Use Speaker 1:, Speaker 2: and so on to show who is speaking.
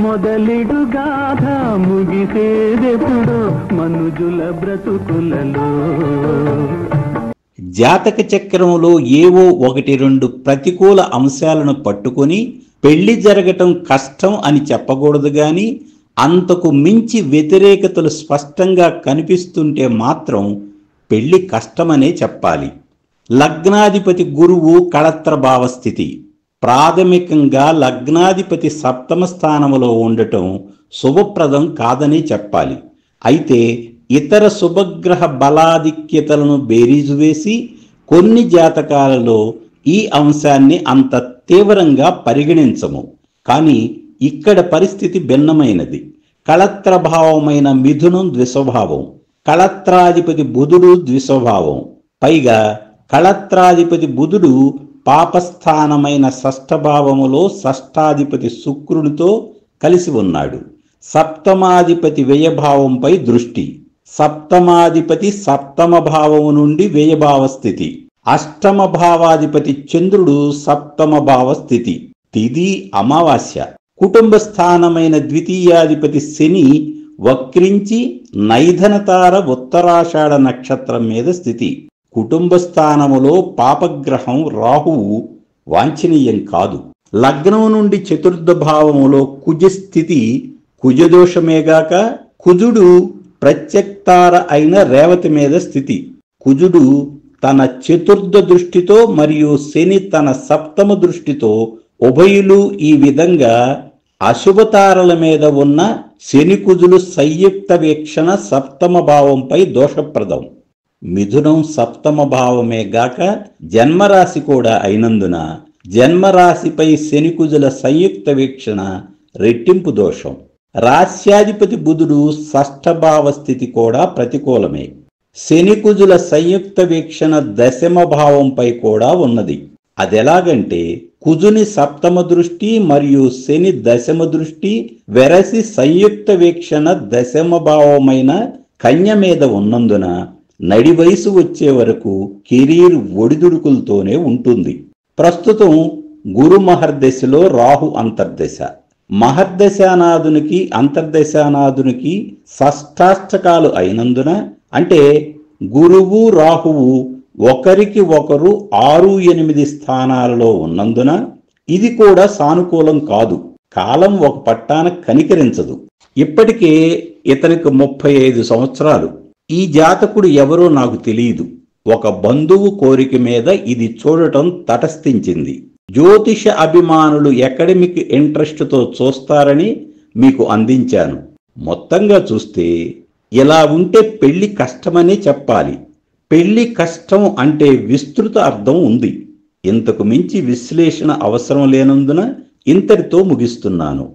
Speaker 1: మొదలిడు గాథ ముగిసేదెప్పుడు మనుజుల బ్రతుకులలో.
Speaker 2: జాతక చక్రంలో ఏవో 1-2 ప్రతికూల అంశాలను పట్టుకొని పెళ్లి జరగటం కష్టం అని చెప్పకూడదు గాని, అంతకు మించి వ్యతిరేకతలు స్పష్టంగా కనిపిస్తుంటే మాత్రం పెళ్లి కష్టమనే చెప్పాలి. లగ్నాధిపతి గురువు కళత్ర భావస్థితి. ప్రాథమికంగా లగ్నాధిపతి 7వ స్థానంలో ఉండటం శుభప్రదం కాదని చెప్పాలి. అయితే ఇతర శుభగ్రహ బలాధిక్యతలను బేరీజు వేసి కొన్ని జాతకాలలో ఈ అంశాన్ని అంత తీవ్రంగా పరిగణించము. కానీ ఇక్కడ పరిస్థితి భిన్నమైనది. కళత్రభావమైన మిథునం ద్విస్వభావం, కళత్రాధిపతి బుధుడు ద్విస్వభావం. పైగా కళత్రాధిపతి బుధుడు పాపస్థానమైన 6వ భావములో షష్ఠాధిపతి శుక్రునితో కలిసి ఉన్నాడు. సప్తమాధిపతి వ్యయభావంపై దృష్టి. సప్తమాధిపతి 7వ భావము నుండి వ్యయభావ స్థితి. 8వ భావాధిపతి చంద్రుడు 7వ భావ స్థితి. తిథి అమావాస్య. కుటుంబ స్థానమైన ద్వితీయాధిపతి శని వక్రించి నైధనతార ఉత్తరాషాఢ నక్షత్రం మీద స్థితి. కుటుంబ స్థానములో పాపగ్రహం రాహువు వాంఛనీయం కాదు. లగ్నం నుండి 4వ భావములో కుజ స్థితి కుజదోషమేగాక కుజుడు ప్రత్యక్తార అయిన రేవతి మీద స్థితి. కుజుడు తన 4వ దృష్టితో మరియు శని తన 7వ దృష్టితో ఉభయులు ఈ విధంగా అశుభతారల మీద ఉన్న శని కుజులు సంయుక్త వీక్షణ 7వ భావంపై దోషప్రదం. మిథునం 7వ భావమే గాక జన్మరాశి కూడా అయినందున జన్మరాశిపై శని కుజుల సంయుక్త వీక్షణ రెట్టింపు దోషం. రాశ్యాధిపతి బుధుడు 6వ భావ స్థితి కూడా ప్రతికూలమే. శని కుజుల సంయుక్త వీక్షణ 10వ భావంపై కూడా ఉన్నది. అదెలాగంటే కుజుని 7వ దృష్టి మరియు శని 10వ దృష్టి వెరసి సంయుక్త వీక్షణ 10వ భావమైన కన్య మీద ఉన్నందున నడి వయసు వచ్చే వరకు కెరీర్ ఒడిదుడుకులతోనే ఉంటుంది. ప్రస్తుతం గురు మహర్దశలో రాహు అంతర్దశ. మహర్దశానాథునికి అంతర్దశానాథునికి షష్టాష్టకాలు అయినందున, అంటే గురువు రాహువు ఒకరికి ఒకరు 6-8 స్థానాలలో ఉన్నందున ఇది కూడా సానుకూలం కాదు. కాలం ఒక పట్టాన కనికరించదు. ఇప్పటికే ఇతనికి 35 సంవత్సరాలు. ఈ జాతకుడు ఎవరో నాకు తెలియదు. ఒక బంధువు కోరిక మీద ఇది చూడటం తటస్థించింది. జ్యోతిష అభిమానులు అకాడమిక్ ఇంట్రెస్ట్తో చూస్తారని మీకు అందించాను. మొత్తంగా చూస్తే ఇలా ఉంటే పెళ్లి కష్టమనే చెప్పాలి. పెళ్లి కష్టం అంటే విస్తృత అర్థం ఉంది. ఇంతకు మించి విశ్లేషణ అవసరం లేనందున ఇంతటితో ముగిస్తున్నాను.